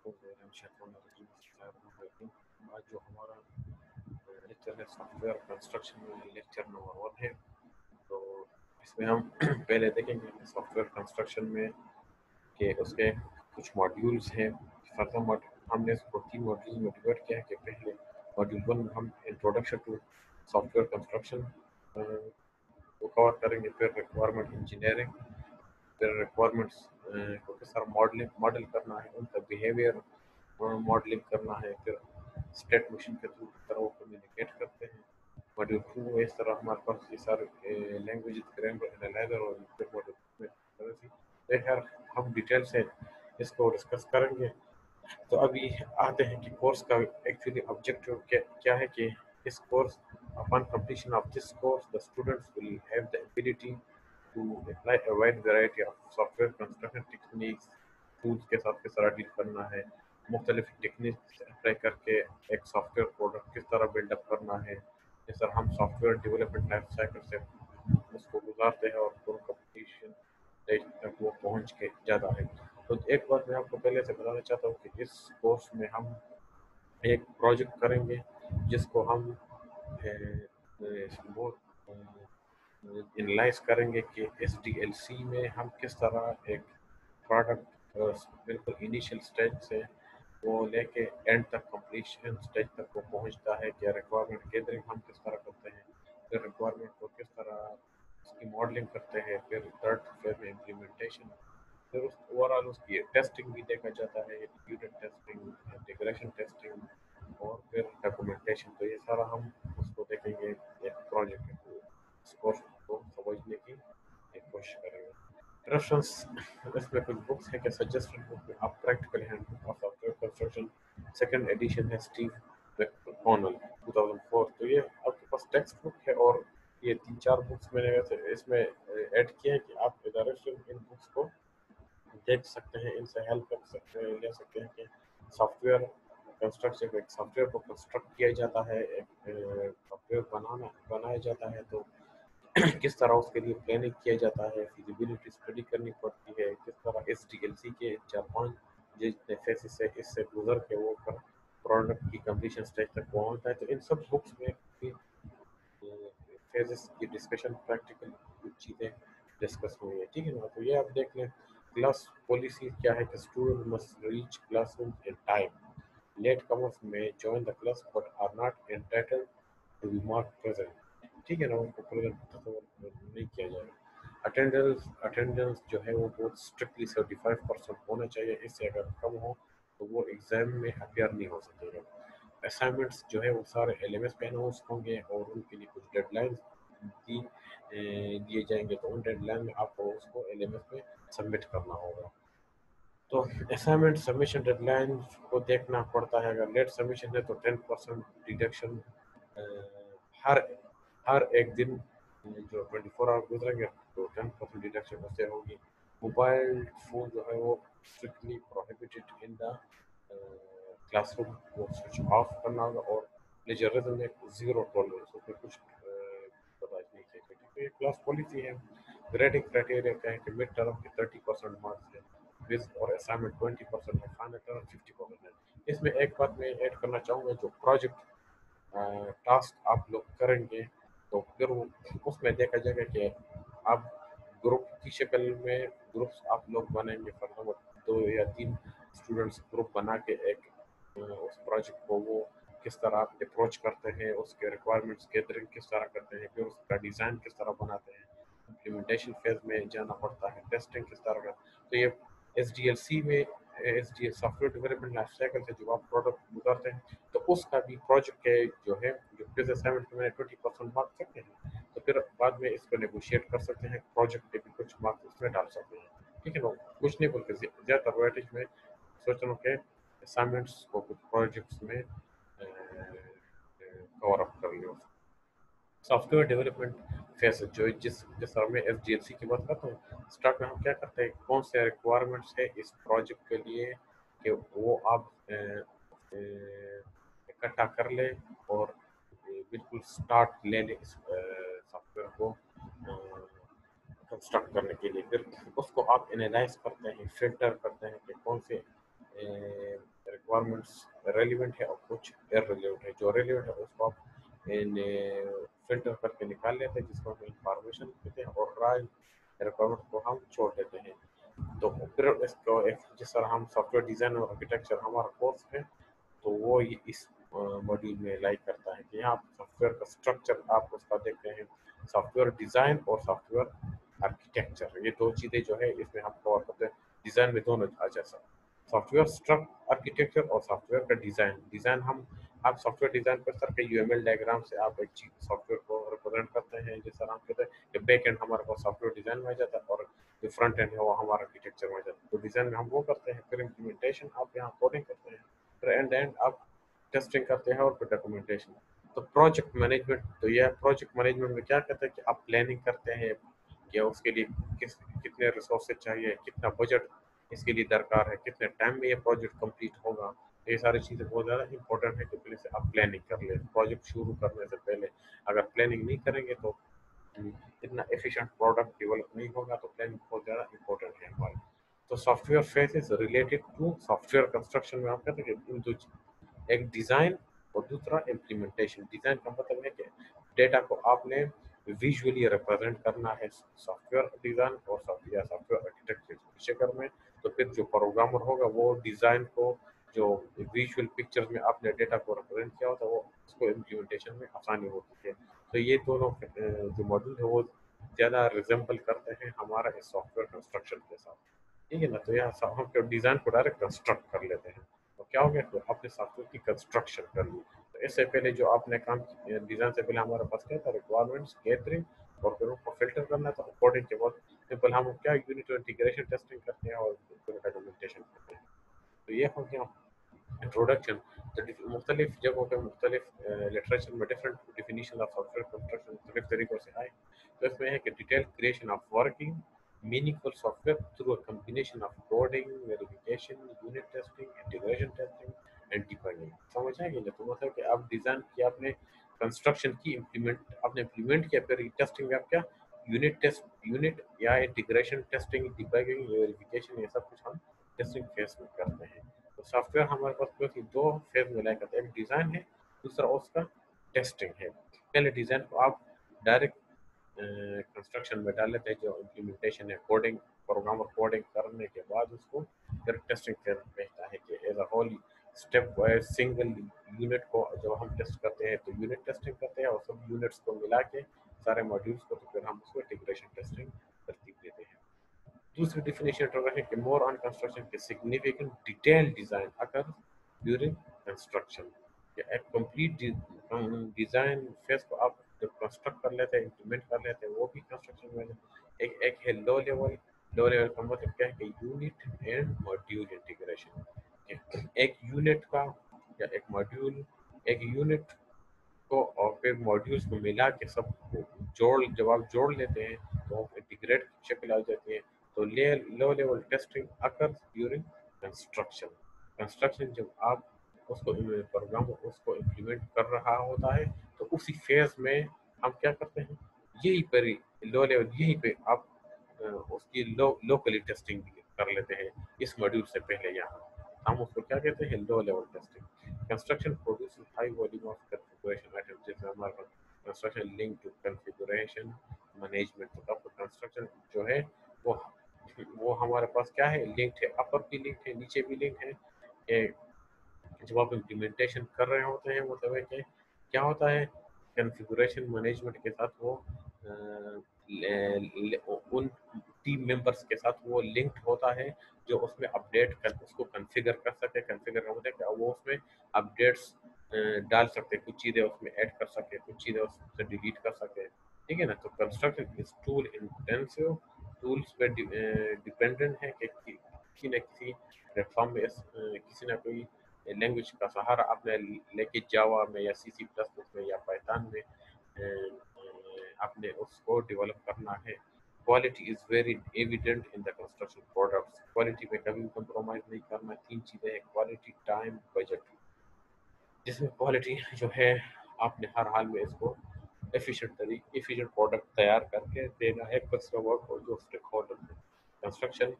आज जो हमारा लेक्चर है सॉफ्टवेयर कंस्ट्रक्शन में लेक्चर नंबर 1 है। तो इसमें हम पहले देखेंगे कि सॉफ्टवेयर कंस्ट्रक्शन में कि उसके कुछ मॉड्यूल्स हैं। हमने इसको 3 मॉड्यूल में डिवाइड किया है कि पहले मॉड्यूल 1 में हम इंट्रोडक्शन टू सॉफ्टवेयर कंस्ट्रक्शन को कवर करेंगे, फिर रिक्वायरमेंट इंजीनियरिंग, फिर रिक्वायरमेंट्स को किस तरह मॉडल करना है, उनका बिहेवियर मॉडलिंग करना है, फिर स्टेट मशीन के थ्रू किस तरह वो कम्युनिकेट करते हैं। मॉड्यूल 2 में इस तरह हमारे पास ये सारे लैंग्वेज ग्रामर एनालाइजर और फिर मॉड्यूल में खैर हम डिटेल से इसको डिस्कस करेंगे। तो अभी आते हैं कि कोर्स का एक्चुअली ऑब्जेक्टिव क्या है कि इस course upon completion of this course the students will have the ability to apply a wide variety of software construction techniques, tools के साथ किस तरह डील करना है, मुख्तलिफ टेक्निक्स अप्लाई करके एक सॉफ्टवेयर प्रोडक्ट किस तरह बिल्डअप करना है, जिस तरह हम सॉफ्टवेयर डेवलपमेंट लाइफ साइकिल से उसको गुजारते हैं और पूर्ण कंप्लीशन स्टेज तक वो पहुंच के जाता है। तो एक बात मैं आपको पहले से बताना चाहता हूँ कि इस कोर्स में हम एक प्रोजेक्ट करेंगे जिसको हम एनालाइज करेंगे कि SDLC में हम किस तरह एक प्रोडक्ट बिल्कुल इनिशियल स्टेज से वो लेके एंड तक कंप्लीशन स्टेज तक वो पहुंचता है, क्या रिक्वायरमेंट गैदरिंग हम किस तरह करते हैं, फिर रिक्वायरमेंट को किस तरह उसकी मॉडलिंग करते हैं, फिर थर्ड फेज में इम्प्लीमेंटेशन, फिर उस ओवरऑल उसकी टेस्टिंग भी देखा जाता है, यूनिट टेस्टिंग, इंटीग्रेशन टेस्टिंग और फिर डॉक्यूमेंटेशन। तो ये सारा हम उसको देखेंगे एक प्रोजेक्ट के थ्रू, इस कोर्स को समझने की एक कोशिश करेंगे। रेफरेंस इसमें कुछ बुक्स है कि सजेस्टेड बुक में आप practical handbook of software construction second edition है स्टीव मैकडोनल 2004। तो ये आपके पास टेक्स्ट बुक है और ये 3-4 बुक्स मैंने वैसे इसमें ऐड किए हैं कि आप डायरेक्शन इन बुक्स को देख सकते हैं, इनसे हेल्प कर सकते हैं, ले सकते हैं कि सॉफ्टवेयर कंस्ट्रक्शन एक सॉफ्टवेयर को कंस्ट्रक्ट किया जाता है, एक सॉफ्टवेयर बनाया जाता है तो किस तरह उसके लिए प्लानिंग किया जाता है, फिजिबिलिटी स्टडी करनी पड़ती है, किस तरह SDLC के 4-5 जितने फेसेस से इससे गुजर के वो प्रोडक्ट की कंप्लीशन स्टेज तक पहुंचता है। तो इन सब बुक्स में फेजेस की डिस्कशन प्रैक्टिकल कुछ चीज़ें डिस्कस हुई है, ठीक है ना। तो ये आप देख लें। क्लास पॉलिसी क्या है कि student must reach classroom in time, latecomers में join the class but are not entitled to be mark present, ठीक है ना, उनको प्रेजेंट तो नहीं किया जाएगा। अटेंडेंस जो है वो बहुत स्ट्रिक्टली 75% होना चाहिए, इससे अगर कम हो तो वो एग्ज़ाम में अपियर नहीं हो सकेगा। असाइनमेंट्स जो है वो सारे LMS पे अनाउंस होंगे और उनके लिए कुछ डेडलाइंस दिए जाएंगे, तो उन डेडलाइन में आपको उसको LMS पे सबमिट करना होगा। तो असाइनमेंट सबमिशन डेडलाइन को देखना पड़ता है, अगर लेट सबमिशन है तो 10% डिडक्शन हर हर एक दिन जो 24 आवर गुजरेंगे तो 10% डिडक्शन उससे होगी। मोबाइल फ़ोन जो है वो strictly prohibited in the classroom, वो स्विच ऑफ करना होगा और प्लेजरिज्म में ज़ीरो टॉलरेंस, उसमें कुछ बर्दाश्त नहीं किया जाएगा। तो ये क्लास पॉलिसी है। ग्रेडिंग क्राइटेरिया क्या है कि मिड टर्म के 30% मार्क्स है, क्विज और असाइनमेंट 20% है, फाइनल टर्म 50% है। इसमें एक बात मैं ऐड करना चाहूँगा, जो प्रोजेक्ट टास्क आप लोग करेंगे तो फिर वो उसमें देखा जाएगा कि आप ग्रुप की शक्ल में ग्रुप्स आप लोग बनाएंगे, फॉर एग्जाम्पल 2 या 3 स्टूडेंट्स ग्रुप बना के एक उस प्रोजेक्ट को वो किस तरह आप अप्रोच करते हैं, उसके रिक्वायरमेंट्स गैदरिंग किस तरह करते हैं, फिर उसका डिज़ाइन किस तरह बनाते हैं, इम्प्लीमेंटेशन फेज में जाना पड़ता है, टेस्टिंग किस तरह का। तो ये SDLC में SDL software development life cycle से जो आप प्रोडक्ट गुजरते हैं तो उसका भी प्रोजेक्ट के जो है जो क्विज असाइनमेंट में 20% मार्क्स सकते हैं, तो फिर बाद में इसको नेगोशिएट कर सकते हैं, प्रोजेक्ट के भी कुछ मार्क्स उसमें डाल सकते हैं, ठीक है ना। कुछ नहीं बोलते, ज़्यादातर वेटेज में सोच रहा हूँ कि असाइनमेंट्स को कुछ प्रोजेक्ट्स में कवर अप कर लिया। सॉफ्टवेयर डेवलपमेंट फेस जो जिस जिस तरह मैं SDLC की बात करता हूँ, स्टार्ट में हम क्या करते हैं, कौन से रिक्वायरमेंट्स है इस प्रोजेक्ट के लिए कि वो आप इकट्ठा कर ले और बिल्कुल स्टार्ट ले लें इस सॉफ्टवेयर को कंस्ट्रक्ट करने के लिए। फिर उसको आप एनालाइज करते हैं, फिल्टर करते हैं कि कौन से रिक्वायरमेंट्स रेलिवेंट है और कुछ इररिलेवेंट है। जो रेलिवेंट है उसको आप फिल्टर करके निकाल लेते हैं, जिसको हम इंफॉर्मेशन देते हैं, और राइट रिक्वायरमेंट को हम छोड़ देते हैं। तो फिर इसको जिस तरह हम सॉफ्टवेयर डिज़ाइन और आर्किटेक्चर हमारा कोर्स है, तो वो ये इस मॉड्यूल में लाइक करता है कि यहाँ सॉफ्टवेयर का स्ट्रक्चर आप उसका देखते हैं, सॉफ्टवेयर डिज़ाइन और सॉफ्टवेयर आर्किटेक्चर, ये दो चीज़ें जो है इसमें हम कवर करते हैं। डिज़ाइन में दोनों आ जैसा सॉफ्टवेयर स्ट्रक्चर आर्किटेक्चर और सॉफ्टवेयर का डिज़ाइन। डिज़ाइन हम आप सॉफ्टवेयर डिज़ाइन कर सकते हैं यूएमएल डायग्राम से, आप एक चीज सॉफ्टवेयर को रिप्रेजेंट करते हैं। जिस तरह हम कहते हैं कि बैक एंड हमारे पास सॉफ्टवेयर डिज़ाइन में आ जाता है और जो फ्रंट एंड है वो हमारा आर्किटेक्चर में आ जाता है। तो डिज़ाइन में हम वो करते हैं, फिर इम्प्लीमेंटेशन आप यहाँ कोडिंग करते हैं, फिर एंड आप टेस्टिंग करते हैं और फिर डॉक्यूमेंटेशन। तो प्रोजेक्ट मैनेजमेंट, तो यह प्रोजेक्ट मैनेजमेंट में क्या कहते हैं कि आप प्लानिंग करते हैं कि उसके लिए कितने रिसोर्सेज चाहिए, कितना बजट इसके लिए दरकार है, कितने टाइम में ये प्रोजेक्ट कंप्लीट होगा। ये सारी चीज़ें बहुत ज़्यादा इंपॉर्टेंट है कि पहले से आप प्लानिंग कर लें प्रोजेक्ट शुरू करने से पहले। अगर प्लानिंग नहीं करेंगे तो इतना एफिशिएंट प्रोडक्ट डेवलप नहीं होगा। तो प्लानिंग बहुत ज़्यादा इंपॉर्टेंट है हमारे। तो software phase is related to software construction में हम कहते हैं कि इन दो, एक डिज़ाइन और दूसरा इम्प्लीमेंटेशन। डिज़ाइन का मतलब है कि डेटा को आपने विजुअली रिप्रेजेंट करना है सॉफ्टवेयर डिज़ाइन और सॉफ्टवेयर आर्किटेक्चर के चक्कर में। तो फिर जो प्रोग्रामर होगा वो डिज़ाइन को, जो विजुअल पिक्चर्स में आपने डेटा को रिप्रेजेंट किया होता है, वो उसको इम्प्लीमेंटेशन में आसानी होती है। तो ये दोनों जो मॉड्यूल है वो ज़्यादा रिजेंबल करते हैं हमारा इस सॉफ्टवेयर कंस्ट्रक्शन के साथ। ठीक है ना। तो यहाँ हम डिज़ाइन को डायरेक्ट कंस्ट्रक्ट कर लेते हैं। तो क्या हो गया, तो आपने सॉफ्टवेयर की कंस्ट्रक्शन कर ली। तो इससे पहले जो आपने काम डिज़ाइन से पहले हमारे पास क्या था, रिक्वायरमेंट्स गैदरिंग और फिर उनको फिल्टर करना था। कोडिंग के बाद सिंपल हम क्या यूनिट इंटीग्रेशन टेस्टिंग करते हैं और डॉक्यूमेंटेशन करते हैं। तो ये हो गया इंट्रोडक्शन। तो मुख्तलिफ जगहों पे मुख्तलिफ लिटरेचर में different definition of software construction मुख्तलिफ तरीक़ों से आए। तो इसमें है कि detail creation of working meaningful software through a combination of coding, verification, unit testing, integration testing and debugging। समझ आएगी ना। तो मतलब कि आप डिज़ाइन किया, आपने कंस्ट्रक्शन की, इम्प्लीमेंट आपने इम्प्लीमेंट किया, फिर टेस्टिंग में आप क्या यूनिट टेस्ट, यूनिट या इंटीग्रेशन टेस्टिंग, डिबगिंग, वेरिफिकेशन, ये सब कुछ हम टेस्टिंग फेज में करते हैं। तो सॉफ्टवेयर हमारे पास बेसिकली दो फेज में लाया करते हैं, एक डिज़ाइन है, दूसरा उसका टेस्टिंग है। पहले डिज़ाइन को आप डायरेक्ट कंस्ट्रक्शन में डाल लेते हैं, जो इम्प्लीमेंटेशन है कोडिंग, प्रोग्रामर कोडिंग करने के बाद उसको फिर टेस्टिंग फेज में भेजता है कि as a whole step wise single unit को जब हम टेस्ट करते हैं तो यूनिट टेस्टिंग करते हैं, और सब यूनिट्स को मिला के सारे मॉड्यूल्स को, तो फिर हम उसको इंटीग्रेशन टेस्टिंग तरतीब देते हैं। दूसरी डिफिनेशन है कि मोर ऑन कंस्ट्रक्शन के सिग्निफिकेंट डिटेल डिज़ाइन अगर ड्यूरिंग कंस्ट्रक्शन, या एक कंप्लीट डिज़ाइन फेज को आप जब कंस्ट्रक्ट कर लेते हैं, इम्प्लीमेंट कर लेते हैं, वो भी कंस्ट्रक्शन में एक एक है लो लेवल। लो लेवल का मतलब क्या है कि यूनिट एंड मॉड्यूल इंटीग्रेशन। एक यूनिट का या एक यूनिट को और फिर मॉड्यूल्स को मिला के सब जोड़, जब आप जोड़ लेते हैं तो इंटीग्रेट की शक्ल आ जाती है। तो लो लेवल टेस्टिंग अकर ड्यूरिंग कंस्ट्रक्शन। कंस्ट्रक्शन जब आप उसको प्रोग्राम उसको इम्प्लीमेंट कर रहा होता है, तो उसी फेज में हम क्या करते हैं, यही पर लो लेवल, यही पे आप उसकी लोकली टेस्टिंग भी कर लेते हैं इस मॉड्यूल से पहले। यहाँ हम उसको क्या कहते हैं, low level testing. Construction produce high volume of configuration item, जैसे हमारे पास construction link to configuration management. तो आपका कंस्ट्रक्शन जो है वो हमारे पास क्या है, लिंक्ड है, अपर भी लिंक्ड है, नीचे भी लिंक है। जब आप इम्प्लीमेंटेशन कर रहे होते हैं, मतलब है कि क्या होता है, कॉन्फ़िगरेशन मैनेजमेंट के साथ वो उन टीम मेंबर्स के साथ वो लिंक्ड होता है जो उसमें अपडेट कर, उसको कॉन्फ़िगर कर सके। कॉन्फ़िगर का मतलब क्या, वो उसमें अपडेट्स डाल सकते हैं, कुछ चीज़ें उसमें ऐड कर सके, कुछ चीज़ें उससे डिलीट कर सके। ठीक है ना। तो construction is tool intensive, tools पे डिपेंडेंट है कि किसी न किसी प्लेटफॉर्म में किसी न कोई लैंग्वेज का सहारा आपने लेके जावा में या सी सी प्लस प्लस में या पाइथन में आपने उसको डेवलप करना है। Quality is very evident in the construction products. Quality पे कभी कंप्रोमाइज नहीं करना। तीन चीज़ें हैं, क्वालिटी, टाइम, बजट। जिसमें क्वालिटी जो है आपने हर हाल में इसको एफिशिएंट प्रोडक्ट तैयार करके देना है कस्टमर को, जो स्टेक होल्डर है। Construction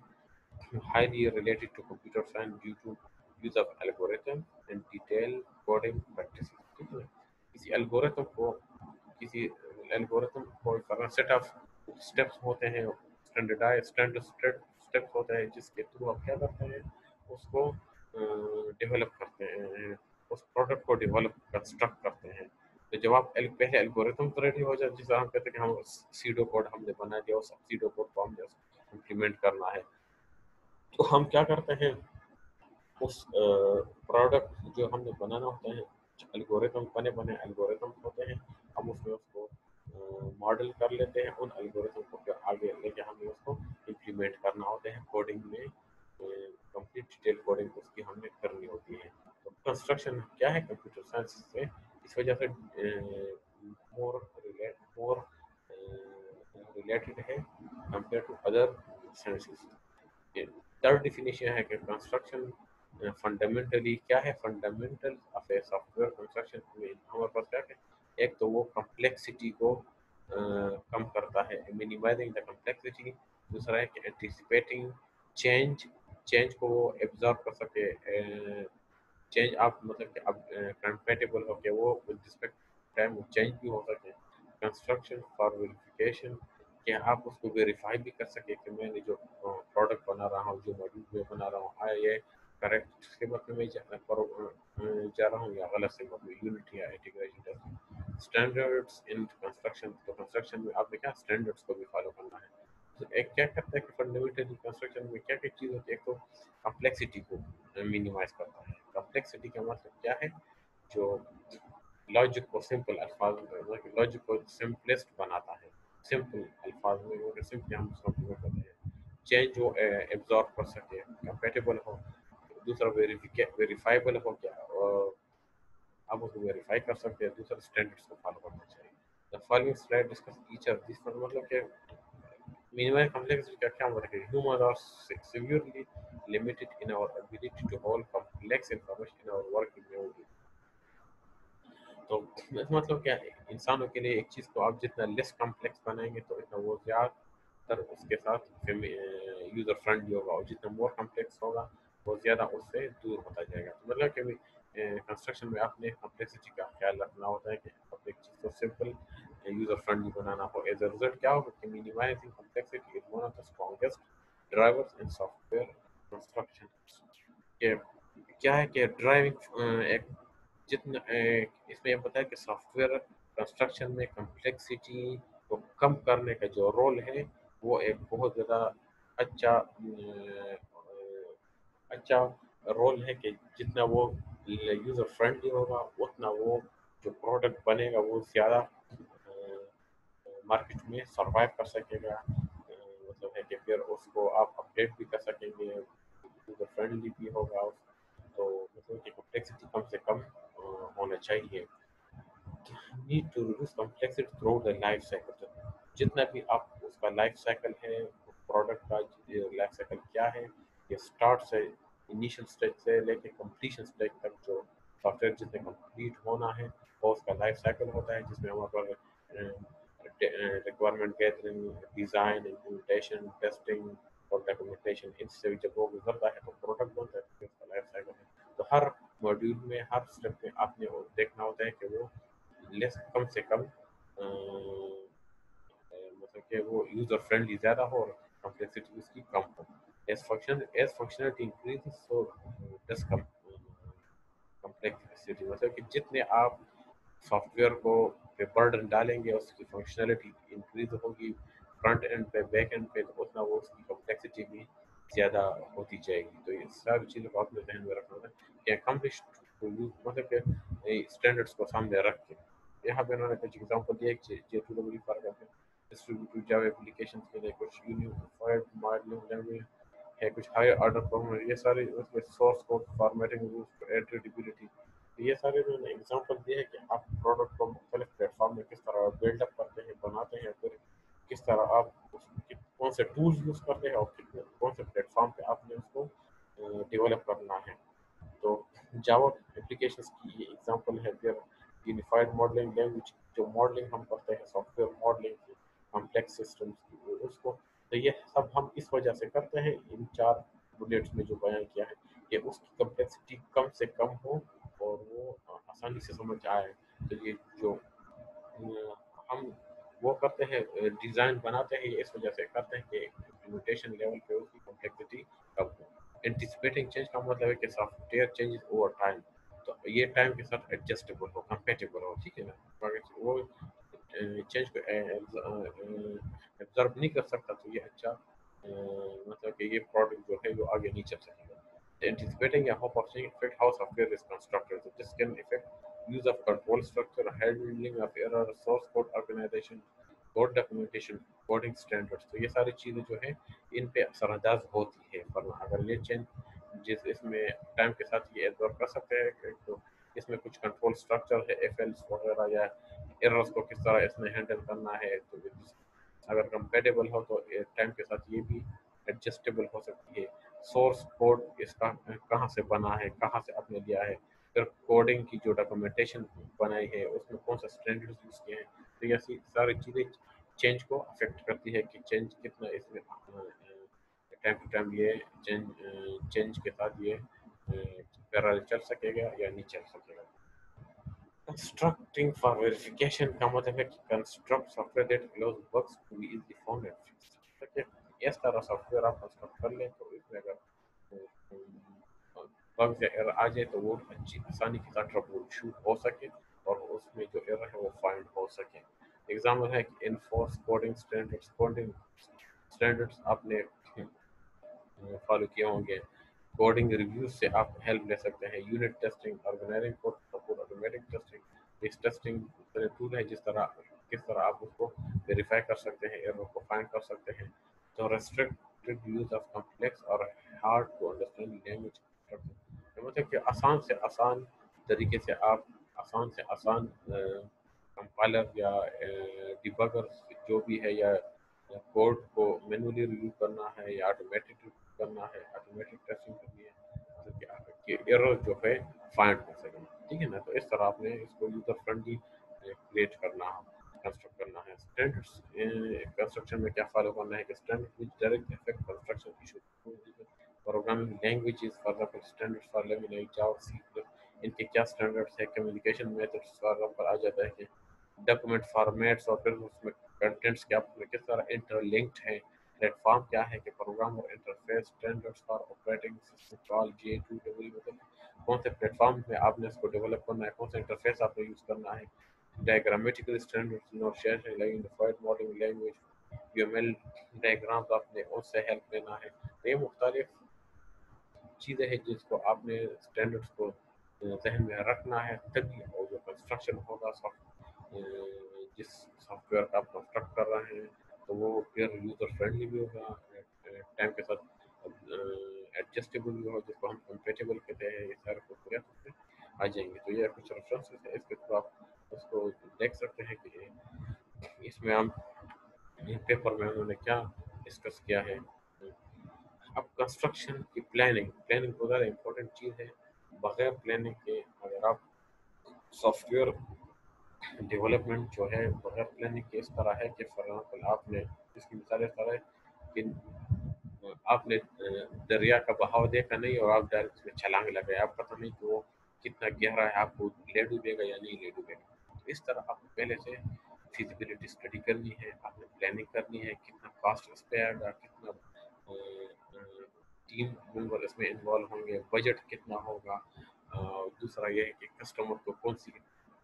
highly related to computer science due to use of algorithm and detailed coding practices. ٹھیک ہے نا؟ کسی الگوریتم کو ایک طرح سیٹ آف اسٹیپس ہوتے ہیں، اسٹینڈرڈ اسٹیپس ہوتے ہیں جس کے تھرو آپ کیا کرتے ہیں، اس کو ڈیولپ کرتے ہیں، اس پروڈکٹ کو ڈیولپ کنسٹرکٹ کرتے ہیں. تو جب آپ پہلے الگوریتم ریڈی ہو جائے، جس طرح ہم کہتے ہیں کہ ہم سیڈو کوڈ ہم نے بنا دیا، اس سیڈو کوڈ کو ہم نے امپلیمنٹ کرنا ہے، تو ہم کیا کرتے ہیں، اس پروڈکٹ جو ہم نے بنانا ہوتا ہے، الگوریتم بنے الگوریتم ہوتے ہیں، ہم اس میں اس کو ماڈل کر لیتے ہیں، ان الگوریتم کو پھر آگے لے کے ہمیں اس کو امپلیمنٹ کرنا ہوتا ہے کوڈنگ میں، کمپلیٹ ڈیٹیل کوڈنگ اس کی ہم نے کرنی ہوتی ہے. تو کنسٹرکشن کیا ہے کمپیوٹر سائنس سے، اس وجہ سے مور مور ریلیٹڈ ہے compare to other sciences. Third definition ہے کہ کنسٹرکشن فنڈامنٹلی کیا ہے، fundamental of a software construction میں ہمارے پاس کیا ہے، ایک تو وہ کمپلیکسٹی کو کم کرتا ہے، منیمائزنگ دا کمپلیکسٹی. دوسرا ہے کہ اینٹیسپیٹنگ چینج کو وہ ایبزارو کر سکے، چینج آپ مطلب کہ اب کمپیٹیبل ہو کہ وہ ود رسپیکٹ ٹائم وہ چینج بھی ہو سکے. کنسٹرکشن فار ویریفیکیشن کہ آپ اس کو ویریفائی بھی کر سکے کہ میں نے جو پروڈکٹ بنا رہا ہوں، جو ماڈیول میں بنا رہا ہوں، آیا یہ کریکٹ سمت میں جا رہا ہوں یا غلط سمت میں، یونٹ یا انٹیگریشن ٹیسٹ. اسٹینڈرڈس ان کنسٹرکشن، تو کنسٹرکشن میں آپ نے کیا اسٹینڈرڈس کو بھی فالو کرنا ہے. تو ایک کیا کرتا ہے کہ فنڈامنٹلی کنسٹرکشن میں کیا کیا چیز ہوتی ہے، ایک تو کمپلیکسٹی کو منیمائز کرتا ہے. کمپلیکسٹی کا مطلب کیا ہے، جو لاجک کو سمپل الفاظ میں، لاجک کو سمپلسٹ بناتا ہے، سمپل الفاظ میں وہ سمپلی ہم اس کو implement کرتے ہیں. چینج وہ ایبزارب کر سکے، کمپیٹیبل ہو. دوسرا ویریفائبل ہو، کیا آپ اس کو ویریفائی کر سکتے ہیں. دوسرا اسٹینڈرڈس کو فالو کرنا چاہیے. The following slide discuss each of these. مطلب کہ minimize complexity کا کیا مطلب ہے، humans are severely limited in our ability to hold complex information in our working memory. تو اس مطلب کیا ہے، انسانوں کے لیے ایک چیز کو آپ جتنا لیس کمپلیکس بنائیں گے تو اتنا وہ زیادہ تر اس کے ساتھ یوزر فرینڈلی ہوگا، اور جتنا مور کمپلیکس ہوگا وہ زیادہ اس سے دور ہوتا جائے گا. تو مطلب کہ کنسٹرکشن میں آپ نے کمپلیکسٹی کا خیال رکھنا ہوتا ہے کہ آپ ایک چیز کو simple user friendly banana who. As a result کیا ہوگا کہ minimizing complexity is one of the strongest drivers in software construction. کہ کیا ہے کہ ڈرائیونگ ایک جتنا اس میں یہ بتایا کہ سافٹ ویئر کنسٹرکشن میں کمپلیکسٹی کو کم کرنے کا جو رول ہے، وہ ایک بہت زیادہ اچھا اچھا رول ہے. کہ جتنا وہ یوزر فرینڈلی ہوگا، اتنا وہ جو پروڈکٹ بنے گا وہ زیادہ مارکیٹ میں سروائیو کر سکے گا. مطلب ہے کہ پھر اس کو آپ اپڈیٹ بھی کر سکیں گے، یوزر فرینڈلی بھی ہوگا. تو مطلب کہ کمپلیکسٹی کم سے کم ہونا چاہیے. Need to reduce complexity through the life cycle. جتنا بھی آپ اس کا لائف سائیکل ہے، پروڈکٹ کا لائف سائیکل کیا ہے، یہ اسٹارٹ سے انیشیل اسٹیج سے لے کے کمپلیشن اسٹیج تک جو سافٹ ویئر جتنے کمپلیٹ ہونا ہے، وہ اس کا لائف سائیکل ہوتا ہے، جس میں ہمارے پاس requirement gathering, design, implementation, testing اور ڈاکومنٹیشن، ان سے جب وہ گزرتا ہے تو پروڈکٹ بنتا ہے. پھر اس کا لائف سائیکل ہے. تو ہر ماڈیول میں، ہر اسٹیپ میں آپ نے وہ دیکھنا ہوتا ہے کہ وہ لیس کم سے کم مطلب کہ وہ یوزر فرینڈلی زیادہ ہو اور کمپلیکسٹی اس کی کم ہو. ایز فنکشنلٹی انکریز سو ڈس کمپلیکسٹی. مطلب کہ جتنے آپ سافٹ ویئر کو پہ برڈن ڈالیں گے، اس کی فنکشنلٹی انکریز ہوگی فرنٹ اینڈ پہ، بیک اینڈ پہ، تو اتنا وہ اس کی کمپلیکسٹی بھی زیادہ ہوتی جائے گی. تو یہ ساری چیزوں کو آپ نے ذہن میں رکھنا ہے کہ اکمپلش مطلب کہ اسٹینڈرڈس کو سامنے رکھ کے. یہاں پہ انہوں نے کچھ ایگزامپل دیا کہ JWT پر ڈسٹریبیوٹیڈ جاوا اپلیکیشن کے لیے کچھ یونیفائڈ ماڈلنگ لینگویج ہے، کچھ ہائی آرڈر پروگرام، یہ سارے اس میں سورس کوڈ فارمیٹنگ رولز، ایڈریڈیبلٹی. یہ سارے انہوں نے ایگزامپل دیے ہیں کہ آپ پروڈکٹ کو مختلف پلیٹ فارم میں کس طرح بلڈ اپ کرتے ہیں، بناتے ہیں، پھر کس طرح آپ کون سے ٹولز یوز کرتے ہیں، اور کون سے پلیٹ فارم پہ آپ نے اس کو ڈیولپ کرنا ہے. تو جاوا اپلیکیشنس کی یہ ایگزامپل ہے. پھر یونیفائڈ ماڈلنگ لینگویج، جو ماڈلنگ ہم کرتے ہیں سافٹ ویئر ماڈلنگ کی، کمپلیکس سسٹمس کی، اس کو، تو یہ سب ہم اس وجہ سے کرتے ہیں ان چار بلیٹس میں جو بیان کیا ہے. کہ اس کی کمپلیکسٹی کم سے کم ہو اور وہ آسانی سے سمجھ آئے. تو یہ جو ہم وہ کرتے ہیں ڈیزائن بناتے ہیں یہ اس وجہ سے کرتے ہیں کہ امپلیمنٹیشن لیول پہ اس کی کمپلیکسٹی کم ہو. اینٹیسپیٹنگ چینج کا مطلب ہے کہ soft where changes over time, تو یہ ٹائم کے ساتھ ایڈجسٹیبل ہو، کمپیٹیبل ہو. ٹھیک ہے نا، وہ چینج کو ایبزرو نہیں کر سکتا تو یہ اچھا مطلب کہ یہ پروڈکٹ جو ہے وہ آگے نہیں چل سکے گا. Anticipating a hope of change affect how software is constructed. So this can affect use of control structure, handling of error, source code organization, code documentation, coding standards. تو یہ ساری چیزیں جو ہیں ان پہ اثر انداز ہوتی ہے. ورنہ اگر یہ چینج اس میں ٹائم کے ساتھ یہ ایبزرو کر سکتے ہیں کہ تو اس میں کچھ کنٹرول اسٹرکچر ہے ایف ایلس وغیرہ یا ایررز کو کس طرح اس میں ہینڈل کرنا ہے، تو اگر کمپیٹیبل ہو تو ٹائم کے ساتھ یہ بھی ایڈجسٹیبل ہو سکتی ہے. سورس کوڈ اس کا کہاں سے بنا ہے، کہاں سے آپ نے لیا ہے، پھر کوڈنگ کی جو ڈاکومنٹیشن بنائی ہے اس میں کون سے اسٹینڈرڈ یوز کیے ہیں. تو یہ ساری چیزیں چینج کو افیکٹ کرتی ہے کہ چینج کتنا اس میں ٹائم ٹو ٹائم یہ چینج کے ساتھ یہ پیرل چل سکے گا یا نہیں چل سکے گا. Constructing for verification کا مطلب ہے کہ construct software that allows bugs to be easily found and fixed. کہ اس طرح سافٹ ویئر آپ کنسٹرکٹ کر لیں تو اس میں اگر بگز یا ایرر آ جائے تو وہ اچھی آسانی کے ساتھ ٹربل شوٹ ہو سکے اور اس میں جو ایرر ہے وہ فائنڈ ہو سکے. ایگزامپل ہے کہ enforce coding standards. Coding standards آپ نے فالو کیے ہوں گے. کوڈنگ ریویوز سے آپ ہیلپ لے سکتے ہیں. Unit testing, organizing code support, automatic testing. اس ٹیسٹنگ ٹول ہے کس طرح آپ اس کو ویریفائی کر سکتے ہیں، ایرر کو فائنڈ کر سکتے ہیں. تو ریسٹرکٹڈ یوز آف کمپلیکس اور ہارڈ ٹو انڈرسٹینڈ لینگویج. مطلب کہ آسان سے آسان طریقے سے آپ آسان سے آسان کمپائلر یا ڈیبگر جو بھی ہے یا کوڈ کو مینولی ریویو کرنا ہے یا آٹومیٹک ریویو کرنا ہے، آٹومیٹک ٹیسٹنگ کرنی ہے مطلب کہ ایرر جو ہے فائنڈ کر سکیں. ٹھیک ہے نا، تو اس طرح آپ نے اس کو یوزر فرینڈلی کریٹ کرنا کنسٹرکٹ کرنا ہے. اسٹینڈرڈس کنسٹرکشن میں کیا فالو کرنا ہے کہ standard which direct affect construction issue. Programming languages for example standards for لیمینیٹ، جاوا، سی، ان کے کیا اسٹینڈرڈس ہے. کمیونیکیشن میتھڈس فار ایگزامپل آ جاتا ہے کہ ڈاکومنٹ فارمیٹس اور پھر اس میں کنٹینٹس کیا کس طرح انٹر لنکڈ ہیں. پلیٹ فارم کیا ہے کہ programmer interface. Standards for operating system call J2EE، مطلب کون سے پلیٹ فارم میں آپ نے اس کو ڈیولپ کرنا ہے، کون سا انٹرفیس آپ نے یوز کرنا ہے. Diagrammatical standards, notation unified modelling language, UML diagrams آپ نے اس سے ہیلپ لینا ہے. یہ مختلف چیزیں ہیں جس کو آپ نے اسٹینڈرڈس کو ذہن میں رکھنا ہے تبھی اور جو کنسٹرکشن ہوگا جس سافٹ ویئر کا آپ کنسٹرکٹ کر رہے ہیں تو وہ پھر یوزر فرینڈلی بھی ہوگا، ٹائم کے ساتھ ایڈجسٹیبل بھی ہو، جس کو ہم کمپیٹیبل کہتے ہیں. یہ سارے خصوصیات آ جائیں گے. تو یہ کچھ ریفرنسز ہے، اس کے تھرو آپ اس کو دیکھ سکتے ہیں کہ اس میں ہم پیپر میں انہوں نے کیا ڈسکس کیا ہے. اب کنسٹرکشن کی پلاننگ بہت زیادہ امپورٹنٹ چیز ہے. بغیر پلاننگ کے اگر آپ سافٹ ویئر ڈیولپمنٹ جو ہے بغیر پلاننگ کے اس طرح ہے کہ فار ایگزامپل آپ نے اس کی مثال اس طرح ہے کہ آپ نے دریا کا بہاؤ دیکھا نہیں اور آپ ڈائریکٹ اس میں چھلانگ لگائے، آپ پتہ نہیں کہ وہ کتنا گہرا ہے، آپ کو لے ڈوبے گا یا نہیں لے ڈوبے گا. اس طرح آپ کو پہلے سے فیزیبلٹی اسٹڈی کرنی ہے، آپ نے پلاننگ کرنی ہے، کتنا کاسٹ اس پہ آئے گا، کتنا ٹیم ممبر اس میں انوالو ہوں گے، بجٹ کتنا ہوگا. دوسرا یہ ہے کہ کسٹمر کو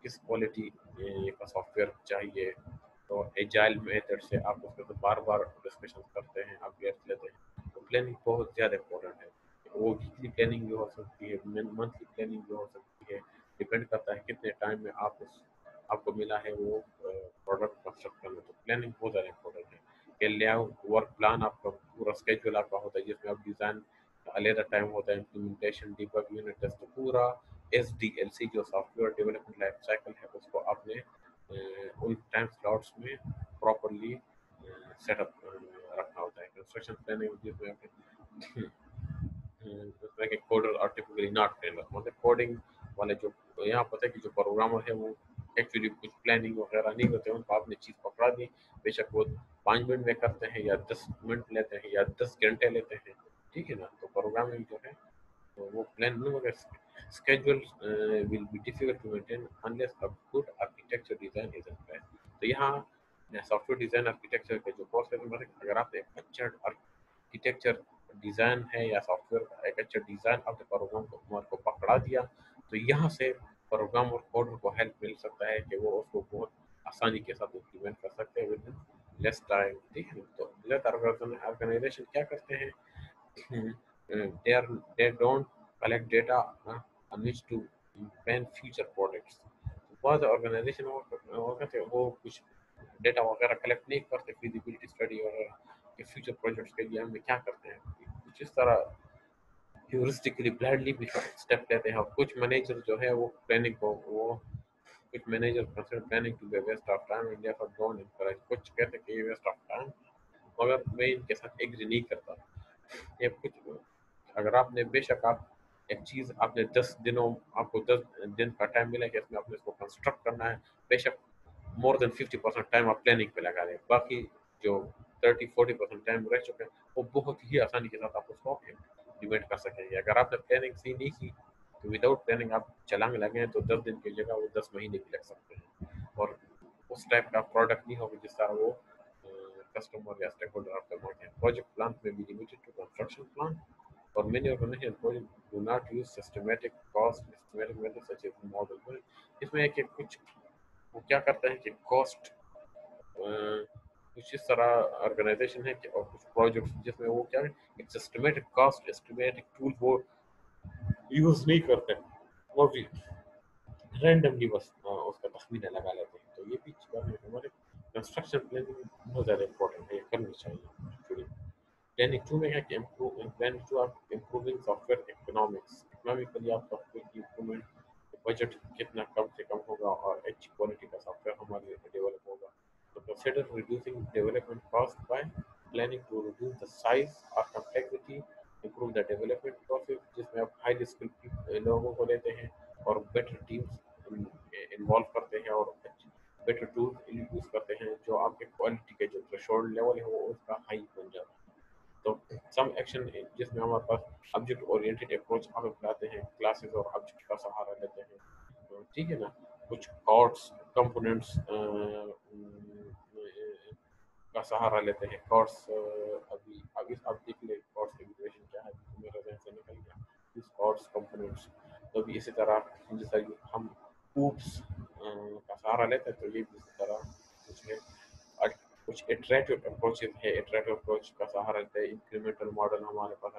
کس کوالٹی کا سافٹ ویئر چاہیے. تو ایجائل میتھڈ سے آپ اس کو بار بار ڈسکشن کرتے ہیں، اپ گیٹ لیتے ہیں. تو پلاننگ بہت زیادہ امپورٹنٹ ہے. وہ ویکلی پلاننگ بھی ہو سکتی ہے، منتھلی پلاننگ بھی ہو سکتی ہے. ڈپینڈ کرتا ہے کتنے ٹائم میں آپ کو ملا ہے وہ پروڈکٹ کنسٹرکٹ کرنا. تو پلاننگ بہت زیادہ امپورٹنٹ ہے کہ لے آؤٹ ورک پلان آپ کا پورا اسکیجول آپ کا ہوتا ہے جس میں آپ ڈیزائن علیحدہ ٹائم ہوتا ہے، امپلیمنٹیشن، ڈیبگ، یونٹ ٹیسٹ، پورا SDLC جو software development life cycle ہے اس کو آپ نے ان ٹائم سلاٹس میں پراپرلی سیٹ اپ رکھنا ہوتا ہے. کنسٹرکشن پلاننگ جس میں کہ coder are typically not trainer, مطلب کوڈنگ والے جو یہاں پتہ ہے کہ جو پروگرامر ہے وہ ایکچولی کچھ پلاننگ وغیرہ نہیں ہوتے، ان کو آپ نے چیز پکڑا دی، بے شک وہ 5 منٹ میں کرتے ہیں یا 10 منٹ لیتے ہیں یا 10 گھنٹے لیتے ہیں. ٹھیک ہے نا. تو پروگرامنگ جو ہے وہ پلان نہیں ہوگا. Schedule will be difficult to maintain unless a good architecture design is in place. تو یہاں سافٹ ویئر ڈیزائن آرکیٹیکچر کے جو کورس ہے اگر آپ نے ایک اچھا آرکیٹیکچر ڈیزائن ہے یا سافٹ ویئر کا ایک اچھا ڈیزائن اپنے پروگرام کو پکڑا دیا تو یہاں سے پروگرام اور کوڈر کو ہیلپ مل سکتا ہے کہ وہ اس کو بہت آسانی کے ساتھ امپلیمنٹ کر سکتے ہیں ود لیس ٹائم. ٹھیک ہے. تو آرگنائزیشن کیا کرتے ہیں, they don't collect data on which to plan future products. بعض آرگنائزیشن وہ کچھ ڈیٹا وغیرہ کلیکٹ نہیں کرتے فیزیبلٹی اسٹڈی وغیرہ کہ فیوچر پروجیکٹس کے لیے ہم کیا کرتے ہیں. کچھ اس طرح ہیورسٹکلی بلائنڈلی بھی اسٹیپ لیتے ہیں. اور کچھ مینیجر جو ہے وہ پلاننگ کو وہ کچھ manager consider planning to be waste of time and therefore don't encourage. کچھ کہتے ہیں کہ یہ ویسٹ آف ٹائم, مگر میں ان کے ساتھ ایگری نہیں کرتا. یہ کچھ اگر آپ نے بے شک آپ ایک چیز آپ نے 10 دنوں آپ کو 10 دن کا ٹائم ملا کہ اس میں آپ نے اس کو کنسٹرکٹ کرنا ہے, بے شک مور دین 50% ٹائم آپ پلاننگ پہ لگا دیں. باقی جو 30-40% ٹائم رہ چکے ہیں وہ بہت ہی آسانی کے ساتھ آپ اس کو امپلیمنٹ کر سکیں گے. اگر آپ نے پلاننگ صحیح نہیں کی تو وداؤٹ پلاننگ آپ چلانگ لگیں تو 10 دن کی جگہ وہ 10 مہینے بھی لگ سکتے ہیں, اور اس ٹائپ کا پروڈکٹ نہیں ہوگا جس طرح وہ کسٹمر یا اسٹیک ہولڈر آپ کا مانگتے ہیں. پروجیکٹ پلان میں بھی لمیٹڈ ٹو کنسٹرکشن پلان. اور many organizations projects do not use systematic cost estimating methods such as model. اس میں ہے کہ کچھ وہ کیا کرتا ہے کہ کاسٹ کچھ اس طرح آرگنائزیشن ہے کہ اور کچھ پروجیکٹس جس میں وہ کیا ہے ایک سسٹمیٹک کاسٹ اسٹیمیٹک ٹول وہ یوز نہیں کرتے, وہ بھی رینڈملی بس اس کا تخمینہ لگا لیتے ہیں. تو یہ بھی چیز ہمارے کنسٹرکشن پلاننگ بہت زیادہ امپورٹنٹ ہے, یہ کرنی چاہیے. پلاننگ ٹو میں ہے کہ پلاننگ ٹو آپ improving soft where economics. Economically آپ سافٹ ویئر کی امپرومنٹ بجٹ کتنا کم سے کم ہوگا اور اچھی کوالٹی کا سافٹ ویئر ہمارے لیے ڈیولپ ہوگا. تو consider reducing development cost by planning to reduce the size اور complexity improve the development process, جس میں آپ ہائی اسکل لوگوں کو لیتے ہیں اور بیٹر ٹیمس انوالو کرتے ہیں اور بیٹر ٹول یوز کرتے ہیں جو آپ کے کوالٹی کے جو تھریشولڈ لیول ہے وہ اس کا ہائی بن جاتا ہے. تو سم ایکشن جس میں ہمارے پاس آبجیکٹ اورینٹیڈ اپروچ ہم اپناتے ہیں, کلاسز اور آبجیکٹ کا سہارا لیتے ہیں. ٹھیک ہے نا. کچھ کارڈس کمپوننٹس کا سہارا لیتے ہیں. کارڈس ابھی آپ دیکھ لیں کارڈس کی ڈیفینیشن کیا ہے, میرا ذہن سے نکل گیا. اس کارڈس کمپوننٹس تو بھی اسی طرح جیسا ہم اوپس کا سہارا لیتے ہیں تو یہ بھی اسی طرح کچھ ہے. کچھ اٹریٹو اپروچز ہے, اٹریٹو اپروچ کا سہارا لیتے ہیں. انکریمنٹل ماڈل ہمارے پاس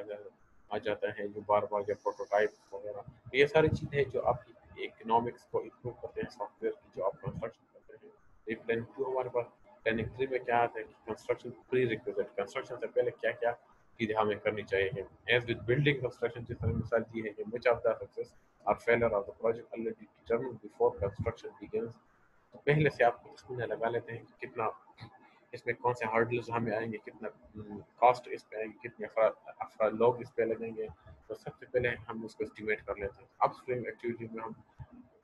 آ جاتا ہے جو بار بار یا پروٹوٹائپ وغیرہ. یہ ساری چیزیں ہیں جو آپ کی اکنامکس کو امپروو کرتے ہیں سافٹ ویئر کی جو آپ کنسٹرکشن کرتے ہیں. ایک پلان ٹو ہمارے پاس پلاننگ 3 میں کیا آتا ہے کہ کنسٹرکشن پری ریکویزٹ, کنسٹرکشن سے پہلے کیا کیا چیزیں ہمیں کرنی چاہیے. ایز ود بلڈنگ کنسٹرکشن جس طرح مثال دی ہے کہ مچ آف دا سکسیس اور فیلر of the project already determined before construction begins. تو پہلے سے آپ تخمینہ لگا لیتے ہیں کہ کتنا اس میں کون سے ہارڈلز ہمیں آئیں گے, کتنا کاسٹ اس پہ آئے گی, کتنے افراد لوگ اس پہ لگیں گے. تو سب سے پہلے ہم اس کو اسٹیمیٹ کر لیتے ہیں. اپ اسٹریم ایکٹیویٹی میں ہم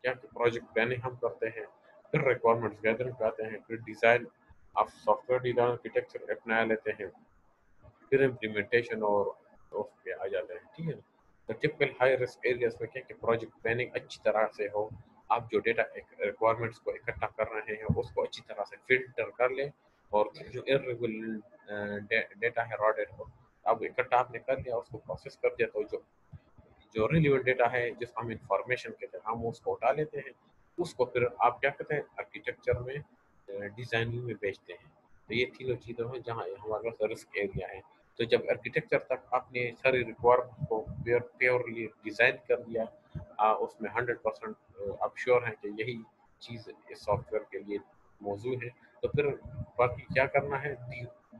کیا پروجیکٹ پلاننگ ہم کرتے ہیں, پھر ریکوائرمنٹس گیدرنگ پہ آتے ہیں, پھر design of soft where design architecture اپنا لیتے ہیں, پھر امپلیمنٹیشن اور اس پہ آ جاتے ہیں. ٹھیک ہے نا. تو ٹپکل ہائی رسک ایریاز میں کیا کہ پروجیکٹ پلاننگ اچھی طرح سے ہو, آپ جو ڈیٹا ریکوائرمنٹس کو اکٹھا کر رہے ہیں اس کو اچھی طرح سے فلٹر کر لیں, اور جو ارریگولر ڈیٹا ہے را ڈیٹا اب اکٹھا آپ نے کر لیا, اس کو پروسیس کر دیا, تو جو ریلیونٹ ڈیٹا ہے جس کو ہم انفارمیشن کہتے ہیں ہم اس کو اٹھا لیتے ہیں. اس کو پھر آپ کیا کہتے ہیں آرکیٹیکچر میں ڈیزائننگ میں بیچتے ہیں. تو یہ تینوں چیزیں ہیں جہاں ہمارے پاس رسک ایریا ہے. تو جب آرکیٹیکچر تک آپ نے ساری ریکوائرمنٹ کو پیورلی ڈیزائن کر دیا, اس میں 100% آپ شیور ہیں کہ یہی چیز اس سافٹ ویئر کے لیے موضوع ہے, تو پھر باقی کیا کرنا ہے,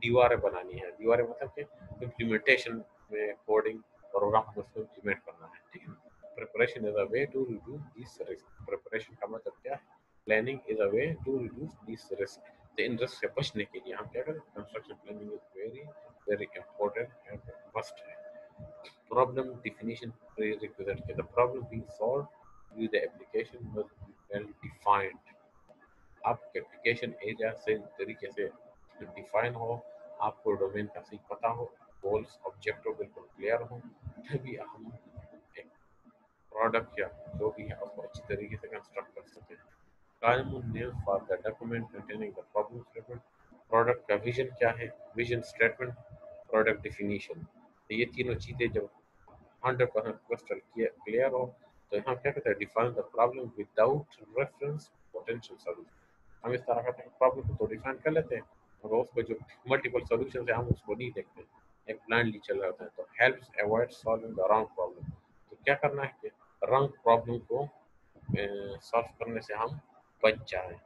دیواریں بنانی ہے. دیواریں مطلب کہ امپلیمنٹیشن میں کوڈنگ پروگرام کو امپلیمنٹ کرنا ہے. ٹھیک ہے. Preparation is a way to reduce these risks. Preparation کا مطلب کیا ہے, planning is a way to reduce these risks. تو ان رسک سے بچنے کے لیے ہم کیا کریں, construction planning is very very important and must ہے. Problem definition prerequisite کے the problem being solved with the application must be well defined. آپ کے اپلیکیشن ایریا سے طریقے سے ڈیفائن ہو, آپ کو ڈومین کا صحیح پتہ ہو, گولس آبجیکٹو بالکل کلیئر ہوں, تبھی ہم प्रोडक्ट या जो भी है उसको अच्छी तरीके से कंस्ट्रक्ट कर सकें। कानून name for the document containing the problem statement, product का विजन क्या है, विजन स्टेटमेंट, प्रोडक्ट डिफिनीशन। तो ये तीनों चीज़ें जब 100% क्रिस्टल क्लियर हो तो यहाँ क्या कहते हैं, define the problem without reference potential solution. हम इस तरह कहते हैं प्रॉब्लम को तो डिफाइन कर लेते हैं और उसको जो मल्टीपल सोल्यूशन है हम उसको नहीं देखते, एक ब्लाइंडली चल रहे होते हैं। तो helps avoid solving the wrong problem. तो क्या करना है कि रॉन्ग प्रॉब्लम को सॉल्व करने से हम बच जाएं।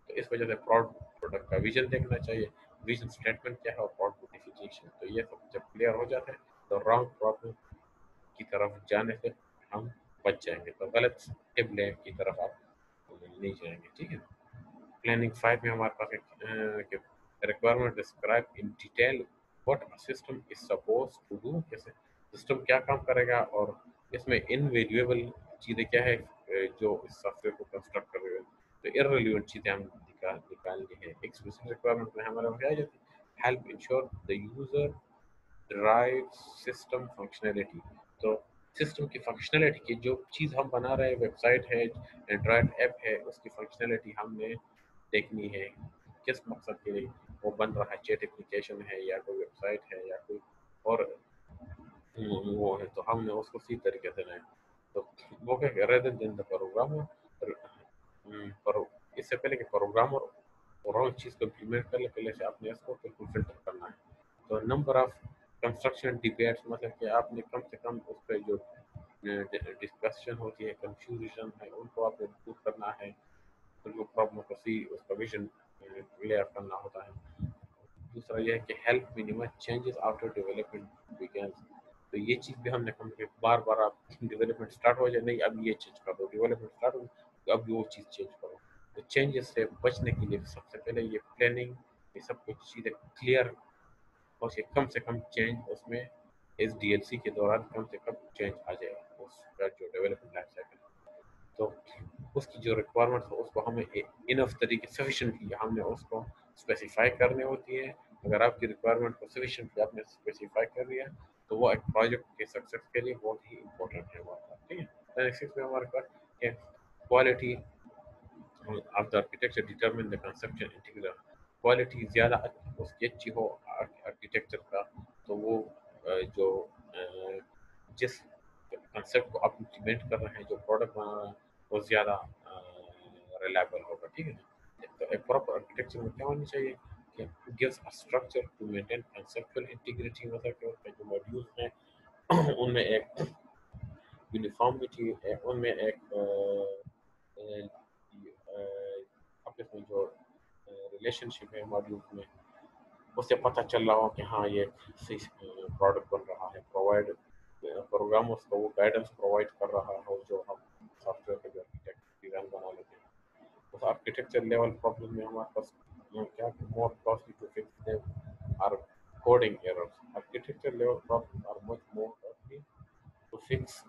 तो इस वजह से प्रोडक्ट का विजन देखना चाहिए, विजन स्टेटमेंट क्या है और प्रोडक्ट डिफिनेशन। तो ये सब जब क्लियर हो जाता है तो रॉन्ग प्रॉब्लम की तरफ जाने से हम बच जाएंगे, तो गलत टिप्स की तरफ आप नहीं जाएंगे। ठीक है। प्लानिंग 5 में हमारे पास एक requirement describe in detail what a system is suppose to do, जैसे सिस्टम क्या काम करेगा और इसमें इनवेरिएबल चीज़ें क्या है जो इस सॉफ्टवेयर को कंस्ट्रक्ट कर रहे हो। तो इररिलेवेंट चीज़ें हम निकालनी है। एक स्पेसिफिक रिक्वायरमेंट में हमारे क्या आ जाती है, help ensure the user drive system functionality. तो सिस्टम की फंक्शनैलिटी की जो चीज़ हम बना रहे हैं, वेबसाइट है, एंड्रॉयड ऐप है, उसकी फंक्शनैलिटी हमने देखनी है किस मकसद के लिए वो बन रहा है, चैट एप्लीकेशन है या कोई वेबसाइट है या कोई और वो है, तो हमने उसको सी तरीके से बनाया। तो वो क्या रेदर देन द प्रोग्रामर, पर इससे पहले कि प्रोग्रामर रॉन्ग चीज़ को इम्प्लीमेंट कर ले, पहले से आपने इसको बिल्कुल फिल्टर करना है। तो नंबर ऑफ कंस्ट्रक्शन डिबेट्स, मतलब कि आपने कम से कम उस पर जो डिस्कशन होती है, कंफ्यूजन है, उनको आपको दूर करना है। तो जो प्रॉब्लम को सी उसका विजन क्लियर करना होता है। दूसरा ये है कि help minimize changes after development begins. तो ये चीज़ भी हमने कहा कि बार बार आप डेवलपमेंट स्टार्ट हो जाए, नहीं अब ये चेंज कर दो, डेवलपमेंट स्टार्ट हो तो अब वो चीज़ चेंज करो। तो चेंजेस से बचने के लिए सबसे पहले ये प्लानिंग, ये सब कुछ चीज़ें क्लियर और ये कम से कम चेंज उसमें इस डीएलसी के दौरान कम से कम चेंज आ जाएगा उसका जो डेवलपमेंट लाइफ साइकिल। तो उसकी जो रिक्वायरमेंट है उसको हमें इनफ तरीके सफिशेंटली हमने उसको स्पेसिफाई करनी होती है। अगर आपकी रिक्वायरमेंट को सफिशेंटली आपने स्पेसिफाई कर दिया तो वो एक प्रोजेक्ट के सक्सेस के लिए बहुत ही इंपॉर्टेंट है हमारे पास। ठीक है। नेक्स्ट में हमारे पास quality of the architecture determine the conception integral. Quality ज़्यादा उसकी अच्छी हो आर्किटेक्चर का तो वो जो जिस कंसेप्ट को आप इम्प्लीमेंट कर रहे हैं, जो प्रोडक्ट बना रहे हैं, वो ज़्यादा रिलायबल होगा। ठीक है ना। तो एक प्रॉपर आर्किटेक्चर में क्या होनी चाहिए कि gives a structure to maintain conceptual integrity, मतलब कि उसके जो मॉड्यूल्स हैं उनमें एक यूनिफॉर्मिटी है, उनमें एक आपस में जो रिलेशनशिप है मॉड्यूल्स में, उससे पता चल रहा हो कि हाँ ये सही प्रोडक्ट बन रहा है। प्रोवाइड प्रोग्रामर्स को वो गाइडेंस प्रोवाइड कर रहा हो जो हम सॉफ्टवेयर के जो आर्किटेक्ट डिज़ाइन बना लेते हैं। उस आर्किटेक्चर लेवल प्रॉब्लम में हमारे पास क्या more costly to fix them are coding errors. Architecture level problem are much more costly to fix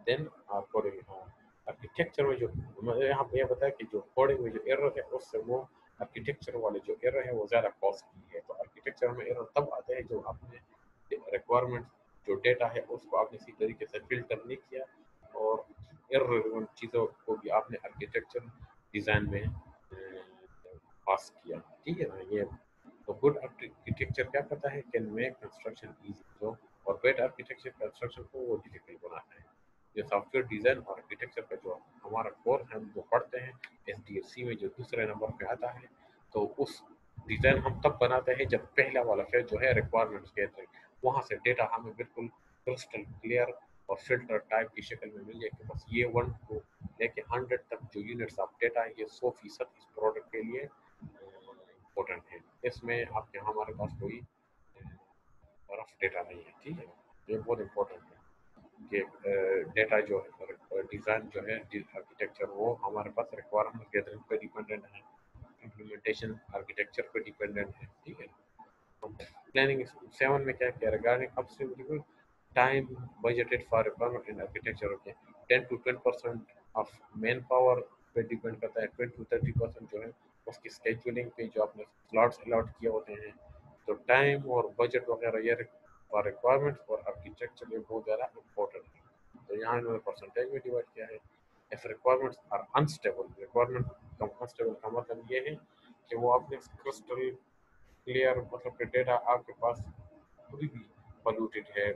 than are coding. Architecture में जो मैंने यहाँ पे यह बताया कि जो कोडिंग में जो एरर है उससे वो आर्किटेक्चर वाले जो एरर है वो ज़्यादा कॉस्टली है। तो आर्किटेक्चर में एरर तब आते हैं जो आपने रिक्वायरमेंट जो डेटा है उसको आपने इसी तरीके से फिल्टर नहीं किया और इर्रेलेवेंट चीज़ों को भी आपने आर्किटेक्चर डिज़ाइन में पास किया। ठीक है ना। ये तो गुड आर्किटेक्चर क्या करता है, कैन मेक कंस्ट्रक्शन इजी। जो और बेड आर्किटेक्चर कंस्ट्रक्शन को वो डिफिकल्ट बनाता है। जो सॉफ्टवेयर डिज़ाइन और आर्किटेक्चर का जो हमारा कोर्स हम जो पढ़ते हैं एसडीएलसी में जो दूसरे नंबर पे आता है, तो उस डिज़ाइन हम तब बनाते हैं जब पहला वाला फेज जो है रिक्वायरमेंट्स गैदरिंग, वहाँ से डेटा हमें बिल्कुल क्रिस्टल क्लियर और फिल्टर टाइप की शक्ल में मिल जाए कि बस ये 1 को लेके 100 तक जो यूनिट्स ऑफ डेटा है ये 100% इस प्रोडक्ट के लिए इम्पोर्टेंट है। इसमें आपके हमारे पास कोई रफ डेटा नहीं है। ठीक है। ये बहुत इम्पोर्टेंट है कि डेटा जो है डिज़ाइन जो है आर्किटेक्चर वो हमारे पास रिक्वायरमेंट गैदरिंग पे डिपेंडेंट है, इम्प्लीमेंटेशन आर्किटेक्चर पे डिपेंडेंट है। ठीक है। प्लानिंग 7 में क्या किया regarding upstream time budgeted for requirement in architecture. Okay 10 to 20% of man power पे डिपेंड करता है, 20 to 30% जो है उसकी स्केड्यूलिंग पे जो आपने स्लॉट्स अलॉट किए होते हैं। तो टाइम और बजट वगैरह ये फॉर रिक्वायरमेंट्स और आर्किटेक्चर ये बहुत ज़्यादा इम्पोर्टेंट है। तो यहाँ इन्होंने परसेंटेज में डिवाइड किया है। If requirements are unstable, requirement unstable का मतलब ये है कि वो आपने क्रिस्टल क्लियर मतलब कि डेटा आपके पास कोई भी पोल्यूटेड है,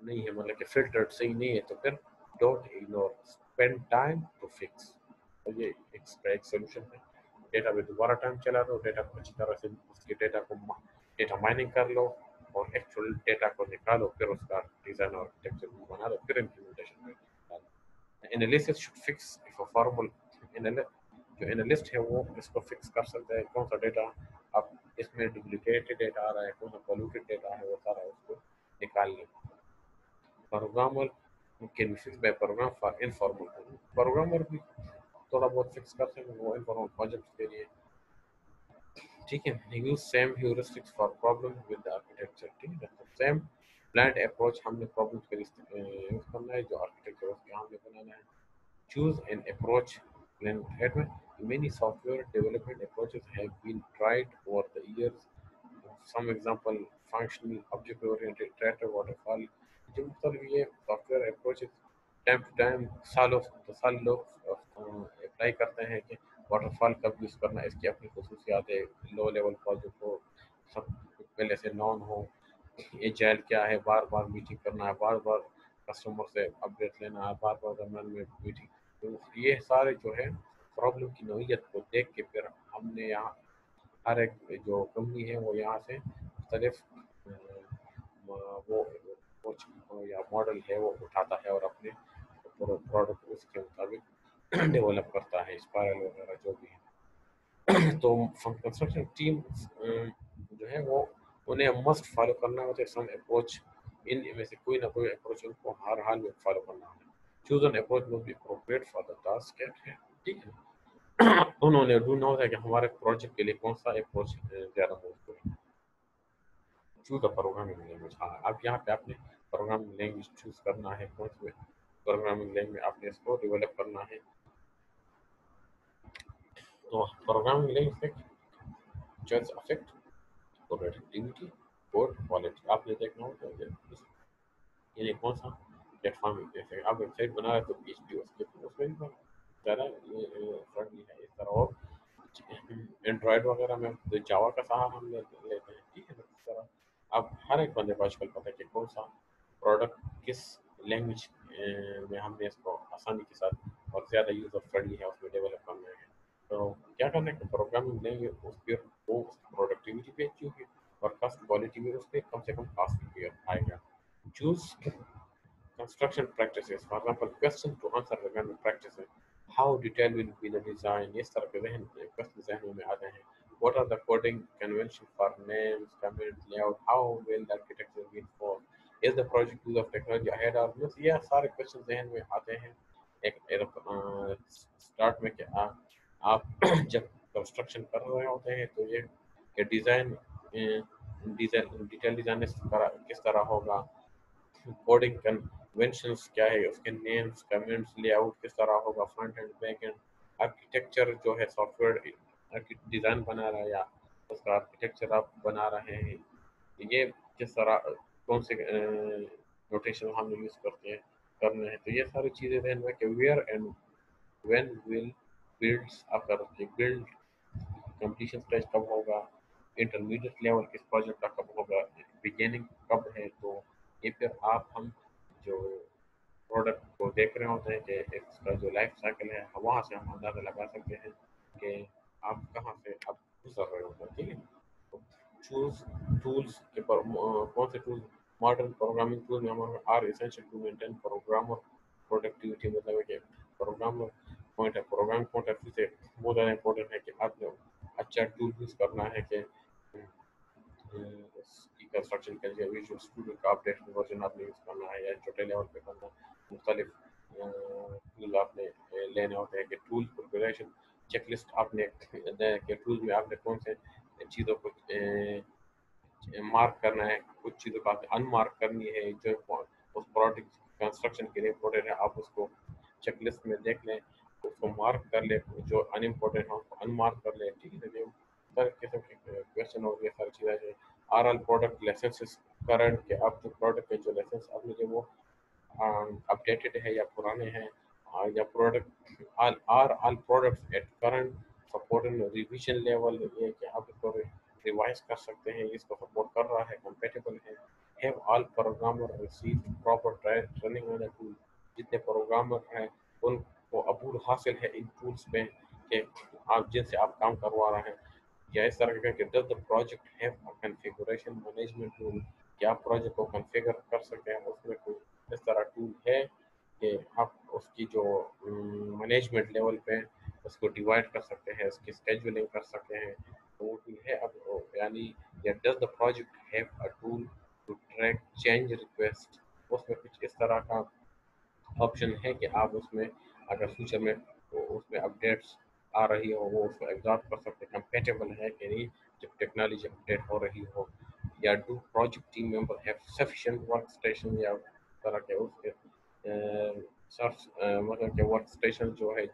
नहीं है, मतलब कि फिल्टर्ड सही नहीं है, तो फिर don't ignore, spend time to fix. तो ये एक सोल्यूशन है। डेटा पे दोबारा टाइम चला लो, डेटा को अच्छी तरह से उसके डेटा माइनिंग कर लो और एक्चुअल डेटा को निकालो, फिर उसका डिजाइन और आर्किटेक्चर बना लो, फिर इम्प्लीमेंटेशन में डालो। Analysis should fix if a formal, जो एनालिस्ट है वो इसको फिक्स कर सकता है कौन सा डेटा अब इसमें डुप्लीकेटेड डेटा आ रहा है, कौन सा पोल्यूटेड डेटा है, वो सारा उसको निकाल लें। Programmer can fix by program for informal, programmer भी थोड़ा बहुत फिक्स कर सकते हैं वो इनफॉर्मल प्रोजेक्ट्स के लिए, ठीक है। Use same heuristics for problem with architecture, ठीक है। तो सेम ब्लाइंड अप्रोच हमने प्रॉब्लम्स के लिए यूज करना है, जो आर्किटेक्चर उसके हमने बनाना है। Choose an approach when admin. Many software development approaches have been tried over the years. Some example, functional, object-oriented, iterative, waterfall. जो मतलब ये software approaches time to time सालों तो साल लोग अप्लाई करते हैं कि वाटरफॉल कब यूज़ करना है, इसकी अपनी खसूसियात है, लो लेवल प्रोजेक्ट हो, सब पहले से नॉन हो, एजाइल क्या है, बार बार मीटिंग करना है, बार बार कस्टमर से अपडेट लेना है, बार बार दरम्यान में मीटिंग, तो ये सारे जो है प्रॉब्लम की नोयत को देख के फिर हमने यहाँ हर एक जो कंपनी है वो यहाँ से मुख्तलिफ वो या मॉडल है वो उठाता है और अपने प्रोडक्ट उसके मुताबिक डेवलप करता है, स्पायरल वगैरह जो भी है। तो कंस्ट्रक्शन टीम जो है वो उन्हें मस्ट फॉलो करना होता है सम अप्रोच, इन में से कोई ना कोई अप्रोच उनको हर हाल में फॉलो करना होता है। Choose an approach must be appropriate for the task at hand, ठीक है। उन्होंने ढूंढना होता है कि हमारे प्रोजेक्ट के लिए कौन सा अप्रोच ज़्यादा मौजूद है। चूज द प्रोग्रामिंग लैंग्वेज, हाँ अब यहाँ पे आपने प्रोग्रामिंग लैंग्वेज चूज करना है, कौन सी प्रोग्रामिंग लैंग्वेज आपने इसको डेवलप करना है। तो programming language choice affect productivity code quality, आपने देखना होगा ये कौन सा प्लेटफॉर्म है। जैसे आप वेबसाइट बना रहे तो PHP उसमें भी ज़्यादा फ्रेंडली है इस तरह, और एंड्रॉयड वगैरह में तो जावा का सहारा हम लेते हैं, ठीक है ना। इस तरह अब हर एक बंदे को आजकल पता है कि कौन सा प्रोडक्ट किस लैंग्वेज में हमने इसको आसानी के साथ और ज़्यादा यूज़र फ्रेंडली है उसमें डेवलप करना है। तो क्या करना है कि प्रोग्रामिंग लैंग्वेज उस पर वो प्रोडक्टिविटी पे अच्छी होगी और कास्ट क्वालिटी में उस पर कम से कम कास्ट भी आएगा। Choose construction practices, for example, question to answer regarding practices. How detailed will be the design? इस तरह के जहन question जहनों में आते हैं। What are the coding conventions for names, comments, layout? How will the architecture be informed? Is the project use of technology ahead or not? ये सारे question जहन में आते हैं एक स्टार्ट में कि आप जब कंस्ट्रक्शन कर रहे होते हैं तो ये डिज़ाइन डिटेल डिज़ाइन किस तरह होगा, कोडिंग कन्वेंशंस क्या है, उसके नेम्स कमेंट्स लेआउट किस तरह होगा, front end back and architecture जो है सॉफ्टवेयर डिज़ाइन बना रहा है या उसका आर्किटेक्चर आप बना रहे हैं, ये किस तरह कौन से नोटेशन हम यूज़ करते हैं करने हैं। तो ये सारी चीज़ें ध्यान में कि where and when will builds occur, build completion stage कब होगा, इंटरमीडिएट लेवल किस प्रोजेक्ट का कब होगा, बिगिनिंग कब है। तो ये फिर आप हम जो प्रोडक्ट को देख रहे होते हैं कि इसका जो लाइफ साइकिल है वहाँ से हम अंदाज़ा लगा सकते हैं कि आप कहाँ से आप गुजर रहे होते हैं, ठीक है। तो चूज टूल्स के पर कौन से टूल, मॉडर्न प्रोग्रामिंग टूल में हमारे are essential to maintain programmer productivity, मतलब है कि programmer program point of view से बहुत ज़्यादा इंपॉर्टेंट है कि आप अच्छा टूल यूज़ करना है कि उसकी कंस्ट्रक्शन के लिए विजुअल स्टूडियो का अपडेट वर्जन आपने यूज़ करना है या छोटे लेवल पे करना, मुख्तलिफ टूल आपने लेने होते हैं कि टूल प्रिपरेशन चेकलिस्ट आपने कि टूल में आपने कौन से चीज़ों को मार्क करना है, कुछ चीज़ों को आपने अनमार्क करनी है जो उस प्रोडक्ट कंस्ट्रक्शन के लिए इम्पोर्टेंट है, आप उसको चेकलिस्ट में देख लें, उसको मार्क कर ले, जो अनइम्पोर्टेंट है उसको अनमार्क कर ले, ठीक है। जो हर किस्म के क्वेश्चन और ये सारी चीज़ें हैं। Are all product licenses current کے اب جو پروڈکٹ کے جو لائسنس اب مجھے وہ updated ہے یا پرانے ہیں یا product all products at current support and revision level یہ کہ آپ اس کو ریوائز کر سکتے ہیں اس کو سپورٹ کر رہا ہے compatible ہے have all programmer received proper training on the tool جتنے پروگرامر ہیں ان کو عبور حاصل ہے ان ٹولس پہ کہ آپ جن سے آپ کام کروا رہے ہیں یا اس طرح کا کہ does the project have a configuration management tool کیا آپ پروجیکٹ کو کنفیگر کر سکتے ہیں اس میں کوئی اس طرح ٹول ہے کہ آپ اس کی جو مینجمنٹ لیول پہ اس کو ڈیوائڈ کر سکتے ہیں اس کی اسکیجولنگ کر سکتے ہیں تو وہ ٹول ہے اب یعنی یا does the project have a tool to track change request اس میں کچھ اس طرح کا آپشن ہے کہ آپ اس میں اگر فیوچر میں اس میں اپڈیٹس آ رہی ہو وہ اس کو ایگزارب کر سکتے ہیں کمپیٹیبل ہے کہ نہیں جب ٹیکنالوجی اپڈیٹ ہو رہی ہو یا do project team member have sufficient work station یا طرح کے اس کے مطلب کہ ورک اسٹیشن جو ہے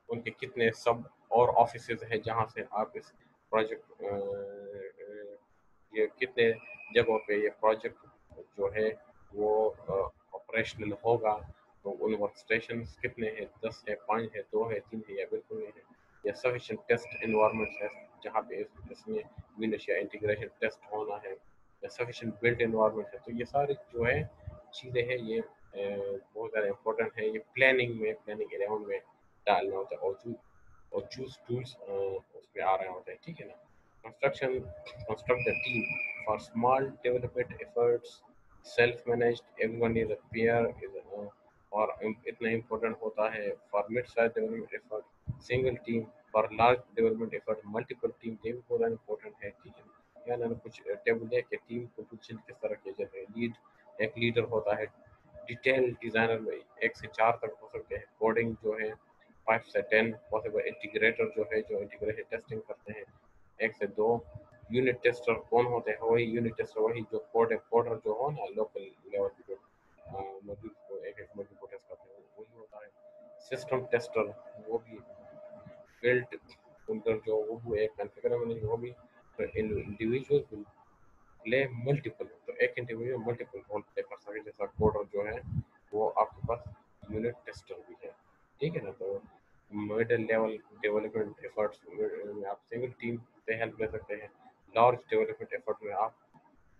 ان کے کتنے سب اور آفیسز ہیں جہاں سے آپ اس پروجیکٹ یہ کتنے جگہوں پہ یہ پروجیکٹ جو ہے وہ آپریشنل ہوگا تو ان ورک اسٹیشنس کتنے ہیں 10 ہے 5 ہے 2 ہے 3 ہے یا بالکل نہیں ہے یا سفیشینٹ ٹیسٹ انوائرمنٹ ہے جہاں پہ اس میں ونش یا انٹیگریشن ٹیسٹ ہونا ہے یا سفیشینٹ بلٹ انوائرمنٹ ہے تو یہ ساری جو ہے چیزیں ہیں یہ بہت زیادہ امپورٹنٹ ہے یہ پلاننگ اراؤنڈ میں ڈالنا ہوتا ہے اور چوز ٹولس اس پہ آ رہے ہوتے ہیں ٹھیک ہے نا construction construct the team for small development efforts self managed every one is a peer اور اتنا امپورٹنٹ ہوتا ہے for mid size development effort single team for large development effort multiple team یہ بھی بہت امپورٹنٹ ہے ٹھیک ہے یا کچھ ٹیبل ہے کہ ٹیم کو پوزیشن کس طرح کیا جاتا ہے لیڈ ایک لیڈر ہوتا ہے ڈیٹیل ڈیزائنر میں 1 سے 4 تک ہو سکتے ہیں کوڈنگ جو ہے 5 سے 10 پاسبل انٹیگریٹر جو ہے جو انٹیگریشن ٹیسٹنگ کرتے ہیں 1 سے 2 یونٹ ٹیسٹر کون ہوتے ہیں وہی یونٹ ٹیسٹر وہی جو کوڈر جو ہو نا لوکل لیول پہ جو ماڈیول کو ایک ماڈیول کو ٹیسٹ کرتے ہیں وہی ہوتا ہے سسٹم ٹیسٹر وہ بھی بلٹ انٹر جو وہ ایک کنفیگر وہ بھی انڈیویجول پلے ملٹیپل تو ایک انڈیویجول ملٹیپل رول پلے کر سکے جیسا کوڈر جو ہے وہ آپ کے پاس یونٹ ٹیسٹر بھی ہے ٹھیک ہے نا تو مڈل لیول ڈیولپمنٹ ایفرٹس میں آپ سنگل ٹیم سے ہیلپ لے سکتے ہیں لارج ڈیولپمنٹ ایفرٹ میں آپ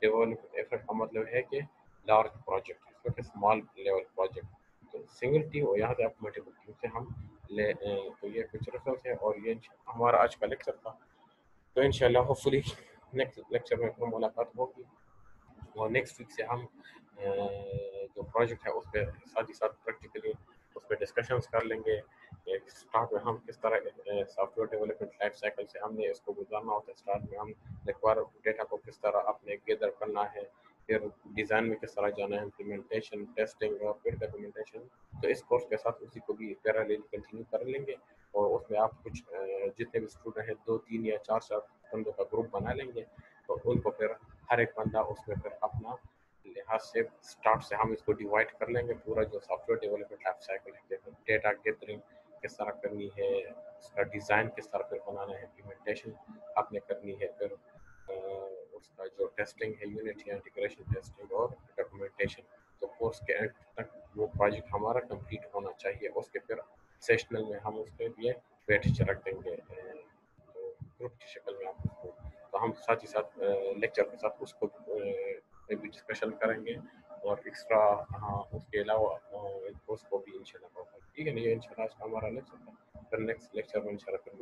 ڈیولپمنٹ ایفرٹ کا مطلب ہے کہ لارج پروجیکٹ اس میں اسمال لیول پروجیکٹ تو سنگل ٹیم اور یہاں سے آپ ملٹیپل ٹیم سے ہم لے تو یہ کچھ ریفرنس ہے اور یہ ہمارا آج کا لیکچر تھا تو انشاءاللہ ہوپ فلی نیکسٹ لیکچر میں پھر ملاقات ہوگی اور نیکسٹ ویک سے ہم جو پروجیکٹ ہے اس پہ ساتھ ہی ساتھ پریکٹیکلی اس پہ ڈسکشنس کر لیں گے اسٹارٹ میں ہم کس طرح soft where development life cycle سے ہم نے اس کو گزارنا ہوتا ہے اسٹارٹ میں ہم ریکوائر ڈیٹا کو کس طرح اپنے گیدر کرنا ہے پھر ڈیزائن میں کس طرح جانا ہے امپلیمنٹیشن ٹیسٹنگ اور پھر ڈاکیومنٹیشن تو اس کورس کے ساتھ اسی کو بھی پیرالیل کنٹینیو کر لیں گے اور اس میں آپ کچھ جتنے بھی اسٹوڈنٹ ہیں 2 3 یا 4 بندوں کا گروپ بنا لیں گے تو ان کو پھر ہر ایک بندہ اس میں پھر اپنا لحاظ سے اسٹارٹ سے ہم اس کو ڈیوائڈ کر لیں گے پورا جو software development life cycle ہے جیسے ڈیٹا گیدرنگ کس طرح کرنی ہے اس کا ڈیزائن کس طرح پھر بنانا ہے امپلیمنٹیشن آپ نے کرنی ہے پھر اس کا جو ٹیسٹنگ ہے یونٹ یا انٹیگریشن ٹیسٹنگ اور ڈاکومنٹیشن تو کورس کے اینڈ تک وہ پروجیکٹ ہمارا کمپلیٹ ہونا چاہیے اس کے پھر سیشنل میں ہم اس کے لیے ویٹ رکھ دیں گے تو گروپ کی شکل میں آپ اس کو تو ہم ساتھ ہی ساتھ لیکچر کے ساتھ اس کو بھی ڈسکشن کریں گے اور ایکسٹرا ہاں اس کے علاوہ اس کو بھی انشاءاللہ ٹھیک ہے نا یہ انشاءاللہ آج کا ہمارا لیکچر تھا پھر نیکسٹ لیکچر میں انشاءاللہ پھر